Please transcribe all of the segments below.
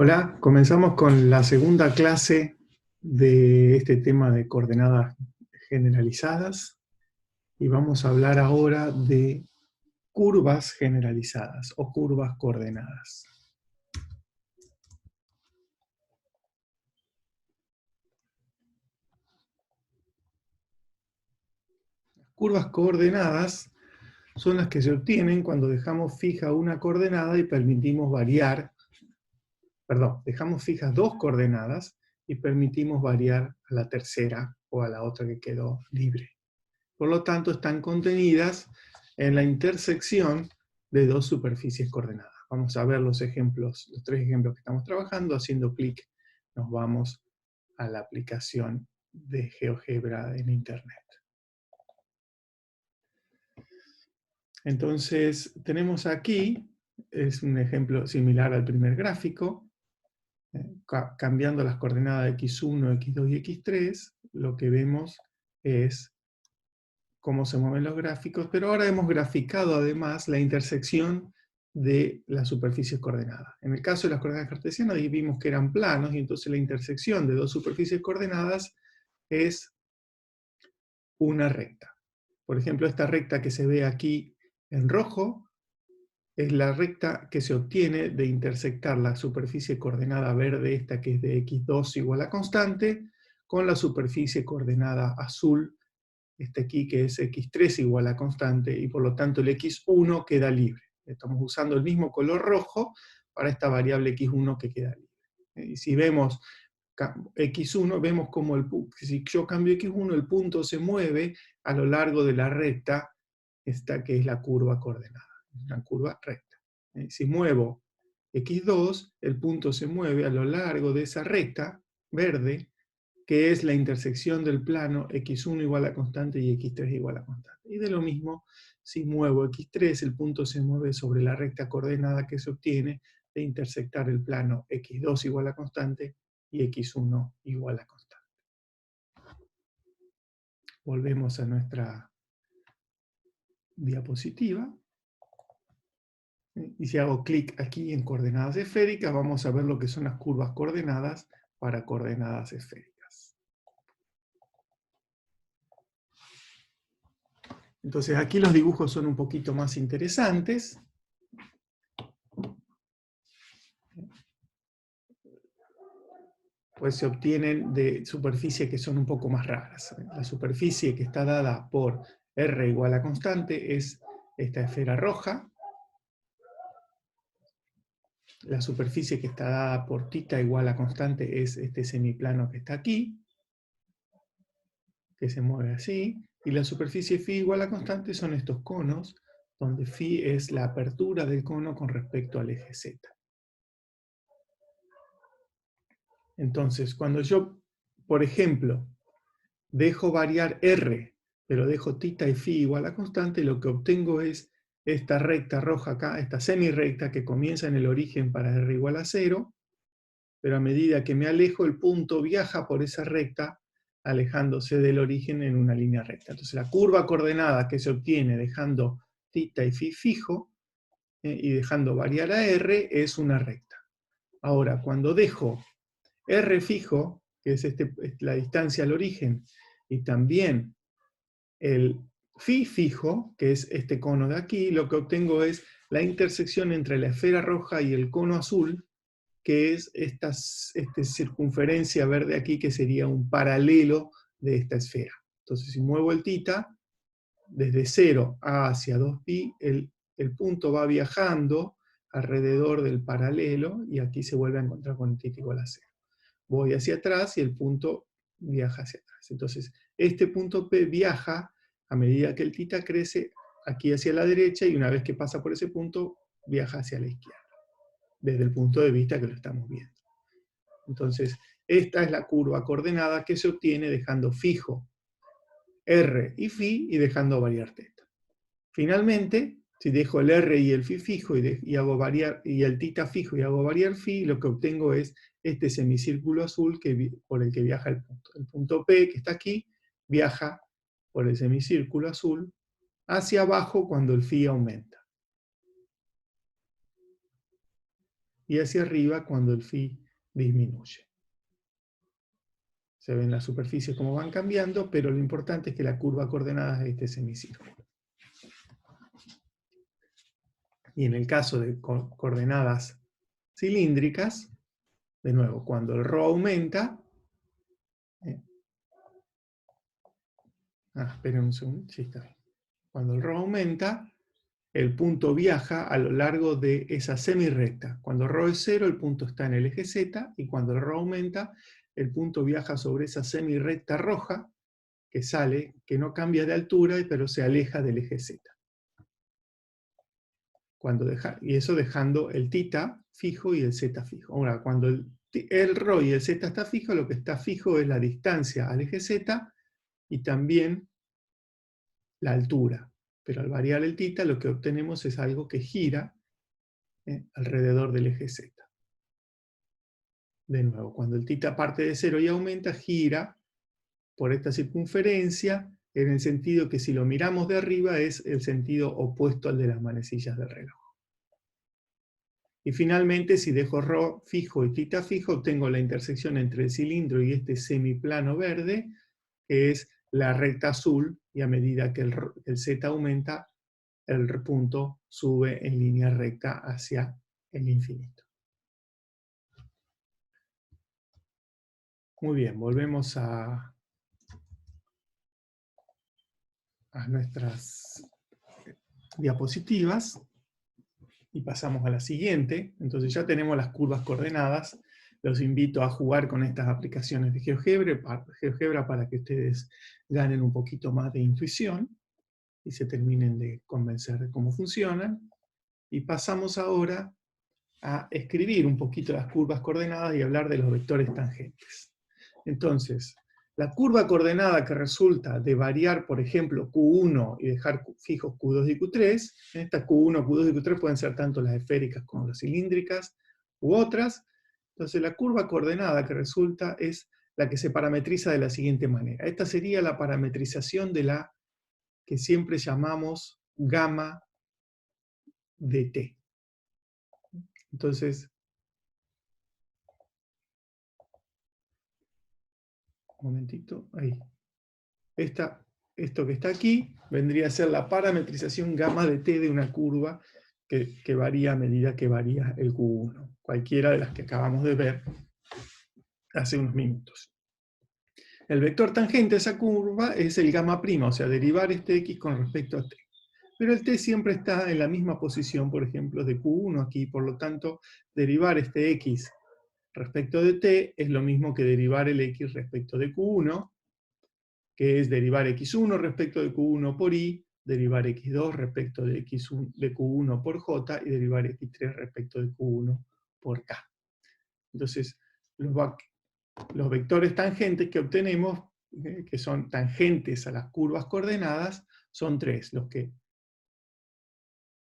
Hola, comenzamos con la segunda clase de este tema de coordenadas generalizadas y vamos a hablar ahora de curvas generalizadas o curvas coordenadas. Las curvas coordenadas son las que se obtienen cuando dejamos fija una coordenada y permitimos variar, dejamos fijas dos coordenadas y permitimos variar a la tercera o a la otra que quedó libre. Por lo tanto, están contenidas en la intersección de dos superficies coordenadas. Vamos a ver los ejemplos, los tres ejemplos que estamos trabajando. Haciendo clic nos vamos a la aplicación de GeoGebra en Internet. Entonces, tenemos aquí, es un ejemplo similar al primer gráfico, cambiando las coordenadas x1, x2 y x3, lo que vemos es cómo se mueven los gráficos, pero ahora hemos graficado además la intersección de las superficies coordenadas. En el caso de las coordenadas cartesianas vimos que eran planos, y entonces la intersección de dos superficies coordenadas es una recta. Por ejemplo, esta recta que se ve aquí en rojo es la recta que se obtiene de intersectar la superficie coordenada verde, esta que es de x2 igual a constante, con la superficie coordenada azul, este aquí que es x3 igual a constante, y por lo tanto el x1 queda libre. Estamos usando el mismo color rojo para esta variable x1 que queda libre. Y si vemos x1, vemos como si yo cambio x1, el punto se mueve a lo largo de la recta, esta que es la curva coordenada, una curva recta. Si muevo x2, el punto se mueve a lo largo de esa recta verde, que es la intersección del plano x1 igual a constante y x3 igual a constante. Y de lo mismo, si muevo x3, el punto se mueve sobre la recta coordenada que se obtiene de intersectar el plano x2 igual a constante y x1 igual a constante. Volvemos a nuestra diapositiva. Y si hago clic aquí en coordenadas esféricas, vamos a ver lo que son las curvas coordenadas para coordenadas esféricas. Entonces aquí los dibujos son un poquito más interesantes. Pues se obtienen de superficies que son un poco más raras. La superficie que está dada por R igual a constante es esta esfera roja. La superficie que está dada por θ igual a constante es este semiplano que está aquí, que se mueve así. Y la superficie φ igual a constante son estos conos, donde φ es la apertura del cono con respecto al eje Z. Entonces, cuando yo, por ejemplo, dejo variar R, pero dejo θ y φ igual a constante, lo que obtengo es esta recta roja acá, esta semirecta que comienza en el origen para R igual a 0, pero a medida que me alejo, el punto viaja por esa recta, alejándose del origen en una línea recta. Entonces la curva coordenada que se obtiene dejando θ y φ fijo, y dejando variar a R, es una recta. Ahora, cuando dejo R fijo, que es la distancia al origen, y también el φ fijo, que es este cono de aquí, lo que obtengo es la intersección entre la esfera roja y el cono azul, que es esta circunferencia verde aquí, que sería un paralelo de esta esfera. Entonces, si muevo el θ, desde 0 hacia 2π, el punto va viajando alrededor del paralelo, y aquí se vuelve a encontrar con el θ igual a 0. Voy hacia atrás y el punto viaja hacia atrás. Entonces, este punto P viaja a medida que el θ crece aquí hacia la derecha, y una vez que pasa por ese punto, viaja hacia la izquierda, desde el punto de vista que lo estamos viendo. Entonces, esta es la curva coordenada que se obtiene dejando fijo R y φ y dejando variar θ. Finalmente, si dejo el R y el φ fijo y hago variar, y el θ fijo y hago variar φ, lo que obtengo es este semicírculo azul por el que viaja el punto. El punto P, que está aquí, viaja por el semicírculo azul hacia abajo cuando el φ aumenta. y hacia arriba cuando el phi disminuye. Se ven las superficies como van cambiando, pero lo importante es que la curva coordenada es este semicírculo. Y en el caso de coordenadas cilíndricas, de nuevo, cuando el ρ aumenta, esperen un segundo, sí está bien. Cuando el ρ aumenta, el punto viaja a lo largo de esa semirrecta. Cuando ρ es 0, el punto está en el eje Z, y cuando el ρ aumenta, el punto viaja sobre esa semirrecta roja, que sale, que no cambia de altura, pero se aleja del eje Z. Y eso dejando el θ fijo y el z fijo. Ahora, cuando el ρ y el z está fijo, lo que está fijo es la distancia al eje Z y también la altura. Pero al variar el θ, lo que obtenemos es algo que gira alrededor del eje Z. De nuevo, cuando el θ parte de 0 y aumenta, gira por esta circunferencia, en el sentido que si lo miramos de arriba es el sentido opuesto al de las manecillas del reloj. Y finalmente, si dejo ρ fijo y θ fijo, obtengo la intersección entre el cilindro y este semiplano verde, que es la recta azul, y a medida que el z aumenta, el punto sube en línea recta hacia el infinito. Muy bien, volvemos a nuestras diapositivas y pasamos a la siguiente. Entonces ya tenemos las curvas coordenadas. Los invito a jugar con estas aplicaciones de GeoGebra para que ustedes ganen un poquito más de intuición y se terminen de convencer de cómo funcionan. Y pasamos ahora a escribir un poquito las curvas coordenadas y hablar de los vectores tangentes. Entonces, la curva coordenada que resulta de variar, por ejemplo, Q1 y dejar fijos Q2 y Q3, estas Q1, Q2 y Q3 pueden ser tanto las esféricas como las cilíndricas u otras. Entonces, la curva coordenada que resulta es la que se parametriza de la siguiente manera. Esta sería la parametrización de la que siempre llamamos gamma de t. Entonces, un momentito, ahí. Esto que está aquí vendría a ser la parametrización gamma de t de una curva que varía a medida que varía el Q1. Cualquiera de las que acabamos de ver hace unos minutos. El vector tangente a esa curva es el gamma prima, o sea, derivar este x con respecto a t. Pero el t siempre está en la misma posición, por ejemplo, de Q1 aquí, por lo tanto, derivar este x respecto de t es lo mismo que derivar el x respecto de Q1, que es derivar x1 respecto de Q1 por i, derivar x2 respecto de, de Q1 por j, y derivar x3 respecto de Q1 por k. Entonces, los vectores tangentes que obtenemos, que son tangentes a las curvas coordenadas, son tres. Los que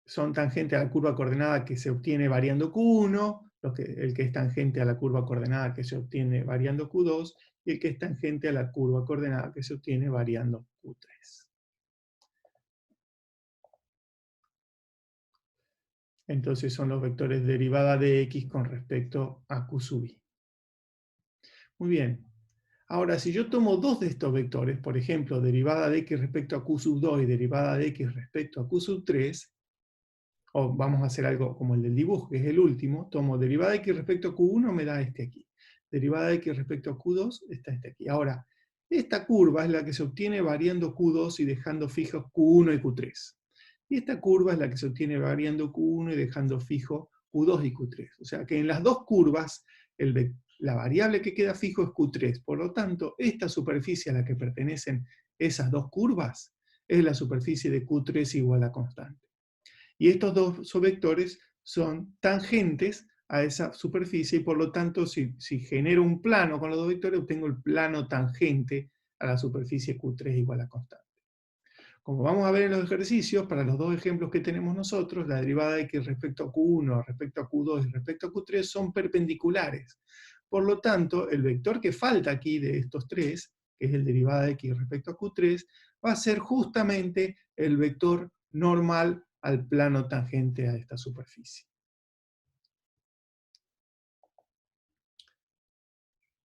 son tangentes a la curva coordenada que se obtiene variando Q1, el que es tangente a la curva coordenada que se obtiene variando Q2, y el que es tangente a la curva coordenada que se obtiene variando Q3. Entonces son los vectores derivada de x con respecto a Q sub i. Muy bien. Ahora, si yo tomo dos de estos vectores, por ejemplo, derivada de x respecto a Q sub 2 y derivada de x respecto a Q sub 3, o vamos a hacer algo como el del dibujo, que es el último, tomo derivada de x respecto a Q1, me da este aquí. Derivada de x respecto a Q2, está este aquí. Ahora, esta curva es la que se obtiene variando Q2 y dejando fijos Q1 y Q3. Y esta curva es la que se obtiene variando Q1 y dejando fijo Q2 y Q3. O sea que en las dos curvas, la variable que queda fijo es Q3. Por lo tanto, esta superficie a la que pertenecen esas dos curvas es la superficie de Q3 igual a constante. Y estos dos vectores son tangentes a esa superficie, y por lo tanto, si genero un plano con los dos vectores, obtengo el plano tangente a la superficie Q3 igual a constante. Como vamos a ver en los ejercicios, para los dos ejemplos que tenemos nosotros, la derivada de x respecto a Q1, respecto a Q2 y respecto a Q3 son perpendiculares. Por lo tanto, el vector que falta aquí de estos tres, que es el derivada de x respecto a Q3, va a ser justamente el vector normal al plano tangente a esta superficie.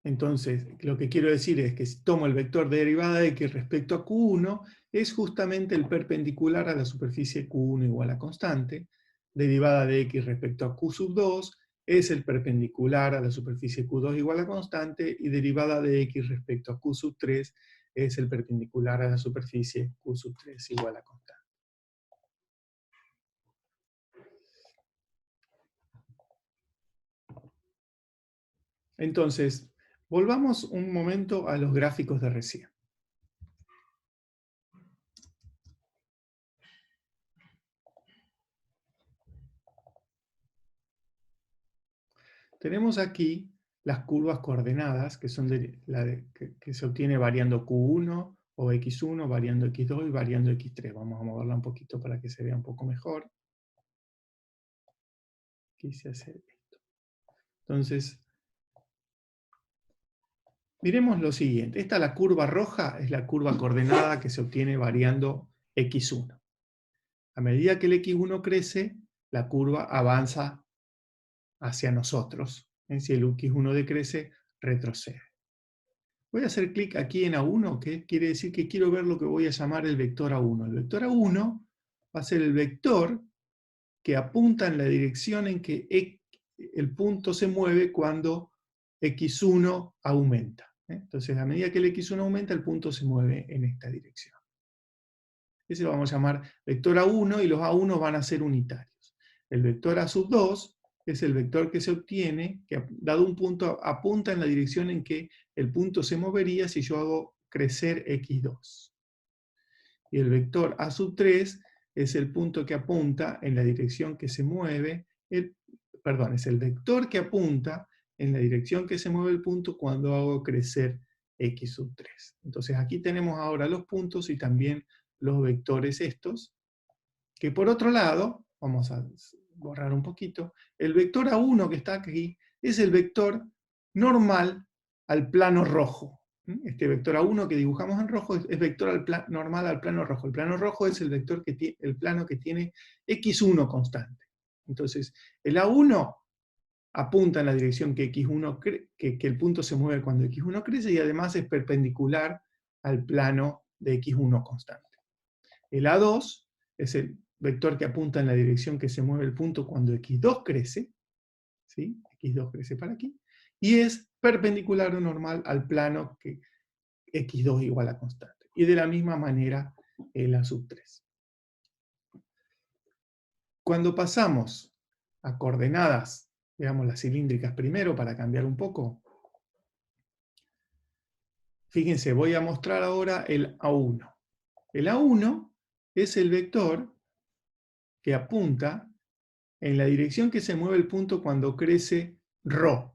Entonces, lo que quiero decir es que si tomo el vector de derivada de x respecto a Q1, es justamente el perpendicular a la superficie Q1 igual a constante. Derivada de x respecto a Q sub 2 es el perpendicular a la superficie Q2 igual a constante, y derivada de x respecto a Q sub 3 es el perpendicular a la superficie Q sub 3 igual a constante. Entonces, volvamos un momento a los gráficos de recién. Tenemos aquí las curvas coordenadas, que son que se obtiene variando Q1 o X1, variando X2 y variando X3. Vamos a moverla un poquito para que se vea un poco mejor. Quise hacer esto. Entonces, miremos lo siguiente. Esta, la curva roja, es la curva coordenada que se obtiene variando X1. A medida que el X1 crece, la curva avanza hacia nosotros. Si el X1 decrece, retrocede. Voy a hacer clic aquí en A1, que quiere decir que quiero ver lo que voy a llamar el vector A1. El vector A1 va a ser el vector que apunta en la dirección en que el punto se mueve cuando X1 aumenta. Entonces, a medida que el X1 aumenta, el punto se mueve en esta dirección. Ese lo vamos a llamar vector A1, y los A1 van a ser unitarios. El vector A sub 2 es el vector que se obtiene, que dado un punto apunta en la dirección en que el punto se movería si yo hago crecer X2. Y el vector A sub 3 es el punto que apunta en la dirección que se mueve, es el vector que apunta en la dirección que se mueve el punto cuando hago crecer X sub 3. Entonces aquí tenemos ahora los puntos y también los vectores estos, que por otro lado, vamos a borrar un poquito, el vector A1 que está aquí es el vector normal al plano rojo. Este vector A1 que dibujamos en rojo es vector normal al plano rojo. El plano rojo es el vector el plano que tiene X1 constante. Entonces, el A1 apunta en la dirección que X1 que el punto se mueve cuando X1 crece, y además es perpendicular al plano de X1 constante. El A2 es el vector que apunta en la dirección que se mueve el punto cuando X2 crece, ¿sí? X2 crece para aquí, y es perpendicular o normal al plano que X2 igual a constante. Y de la misma manera el A sub 3. Cuando pasamos a coordenadas, veamos las cilíndricas primero para cambiar un poco. Fíjense, voy a mostrar ahora el A1. El A1 es el vector que apunta en la dirección que se mueve el punto cuando crece ρ.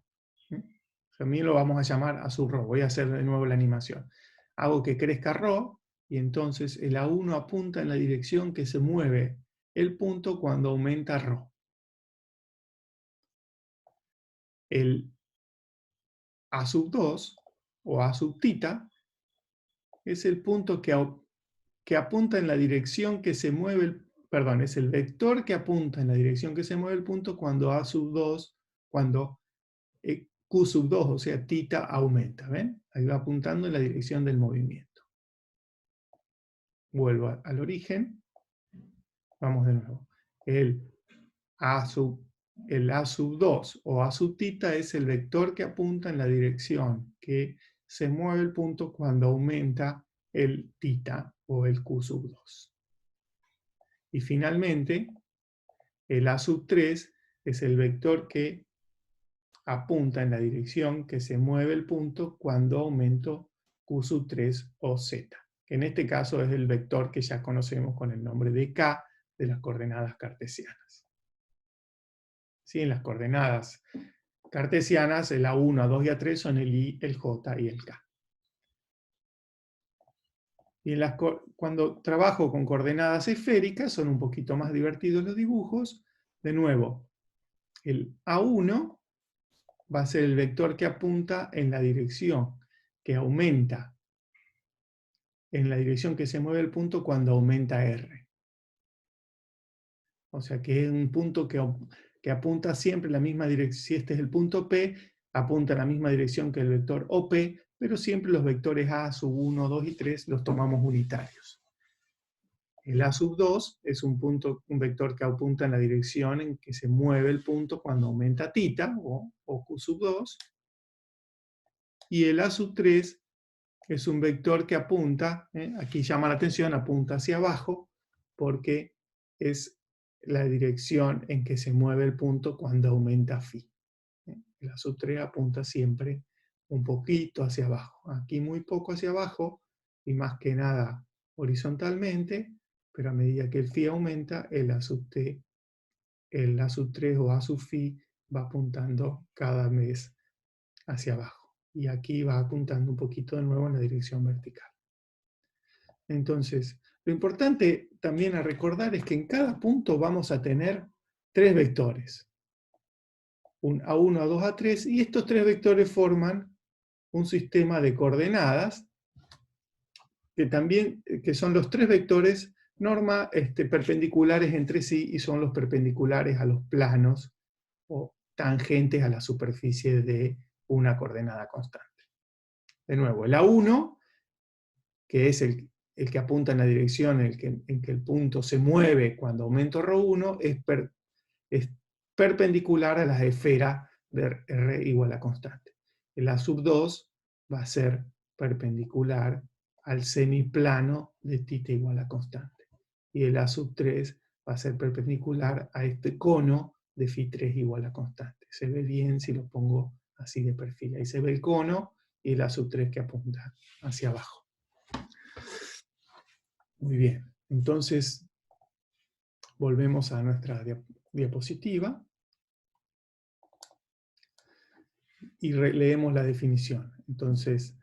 También lo vamos a llamar a sub ρ. Voy a hacer de nuevo la animación. Hago que crezca ρ, y entonces el A1 apunta en la dirección que se mueve el punto cuando aumenta ρ. El A sub 2 o A sub tita es el punto que apunta en la dirección que se mueve es el vector que apunta en la dirección que se mueve el punto cuando A sub 2, cuando Q sub 2, o sea, tita aumenta. ¿Ven? Ahí va apuntando en la dirección del movimiento. Vuelvo al origen. Vamos de nuevo. El A sub 2 o A sub tita es el vector que apunta en la dirección que se mueve el punto cuando aumenta el tita o el Q sub 2. Y finalmente, el A sub 3 es el vector que apunta en la dirección que se mueve el punto cuando aumento Q sub 3 o Z, que en este caso es el vector que ya conocemos con el nombre de K de las coordenadas cartesianas. ¿Sí? En las coordenadas cartesianas, el A1, A2 y A3 son el I, el J y el K. Y cuando trabajo con coordenadas esféricas son un poquito más divertidos los dibujos. De nuevo, el A1 va a ser el vector que apunta en la dirección que aumenta, en la dirección que se mueve el punto cuando aumenta R. O sea que es un punto que apunta siempre en la misma dirección. Si este es el punto P, apunta en la misma dirección que el vector OP, pero siempre los vectores A sub 1, 2 y 3 los tomamos unitarios. El A sub 2 es un vector que apunta en la dirección en que se mueve el punto cuando aumenta θ, o Q sub 2, y el A sub 3 es un vector que apunta, aquí llama la atención, apunta hacia abajo, porque es la dirección en que se mueve el punto cuando aumenta φ. El A sub 3 apunta siempre un poquito hacia abajo. Aquí muy poco hacia abajo, y más que nada horizontalmente, pero a medida que el φ aumenta, el A sub 3 o A sub φ va apuntando cada vez hacia abajo. Y aquí va apuntando un poquito de nuevo en la dirección vertical. Entonces, lo importante también a recordar es que en cada punto vamos a tener 3 vectores. Un A1, A2, A3, y estos 3 vectores forman un sistema de coordenadas que son los 3 vectores perpendiculares entre sí y son los perpendiculares a los planos o tangentes a la superficie de una coordenada constante. De nuevo, el A1, que es el que apunta en la dirección en que el punto se mueve cuando aumento ρ1, es perpendicular a la esfera de R igual a constante. El A sub 2 va a ser perpendicular al semiplano de θ igual a constante. Y el A sub 3 va a ser perpendicular a este cono de φ3 igual a constante. Se ve bien si lo pongo así de perfil. Ahí se ve el cono y el A sub 3 que apunta hacia abajo. Muy bien. Entonces, volvemos a nuestra diapositiva y leemos la definición. Entonces,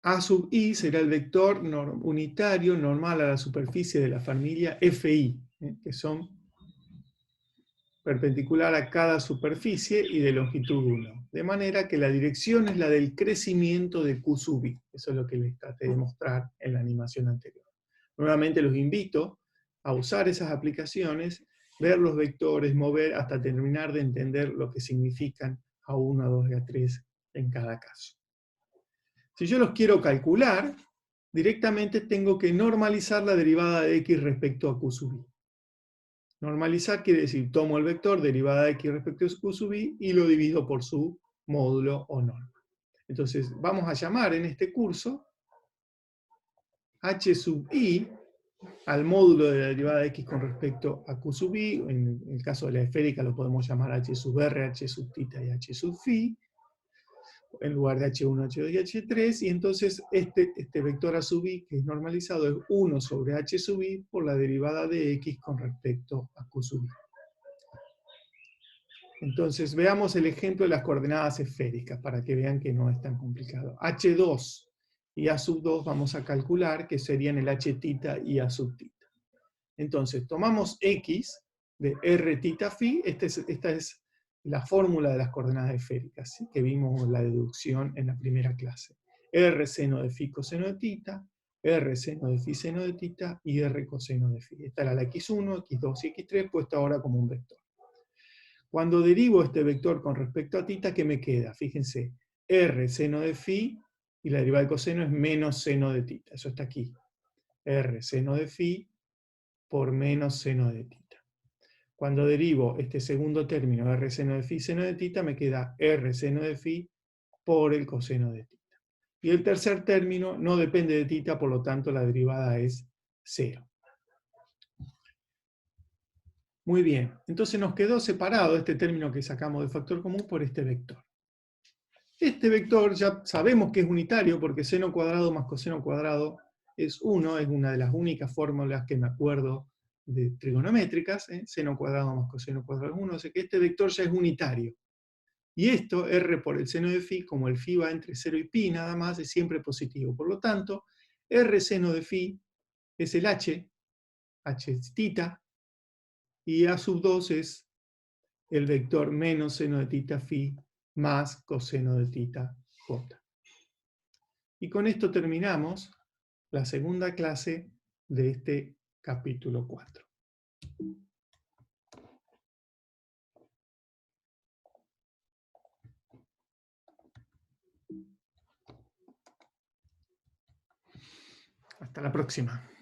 A sub i será el vector unitario normal a la superficie de la familia FI, que son perpendicular a cada superficie y de longitud 1. De manera que la dirección es la del crecimiento de Q sub i. Eso es lo que les traté de mostrar en la animación anterior. Nuevamente los invito a usar esas aplicaciones, ver los vectores, mover hasta terminar de entender lo que significan A1, A2 y A3 en cada caso. Si yo los quiero calcular, directamente tengo que normalizar la derivada de x respecto a Q sub i. Normalizar quiere decir, tomo el vector derivada de x respecto a Q sub i y lo divido por su módulo o norma. Entonces, vamos a llamar en este curso h sub i al módulo de la derivada de x con respecto a Q sub i. En el caso de la esférica lo podemos llamar h sub r, h sub θ y h sub φ, en lugar de h1, h2 y h3, y entonces este vector a sub i, que es normalizado, es 1 sobre h sub i por la derivada de x con respecto a Q sub i. Entonces veamos el ejemplo de las coordenadas esféricas, para que vean que no es tan complicado. h2 y a sub 2 vamos a calcular que serían el h θ y a sub θ. Entonces tomamos x de r θ φ, esta es la fórmula de las coordenadas esféricas, ¿sí?, que vimos en la deducción en la primera clase. R seno de φ coseno de θ, R seno de φ seno de θ y R coseno de φ. Esta era la x1, x2 y x3 puesta ahora como un vector. Cuando derivo este vector con respecto a θ, ¿qué me queda? Fíjense, R seno de φ y la derivada del coseno es menos seno de θ. Eso está aquí. R seno de φ por menos seno de θ. Cuando derivo este segundo término, R seno de φ seno de θ, me queda R seno de φ por el coseno de θ. Y el tercer término no depende de θ, por lo tanto la derivada es 0. Muy bien, entonces nos quedó separado este término que sacamos de factor común por este vector. Este vector ya sabemos que es unitario porque seno cuadrado más coseno cuadrado es 1, es una de las únicas fórmulas que me acuerdo de trigonométricas, seno cuadrado más coseno cuadrado es 1, o sea que este vector ya es unitario. Y esto, R por el seno de φ, como el φ va entre 0 y π nada más, es siempre positivo. Por lo tanto, R seno de φ es el h es θ, y A sub 2 es el vector menos seno de θ φ más coseno de θ j. Y con esto terminamos la segunda clase de este capítulo 4. Hasta la próxima.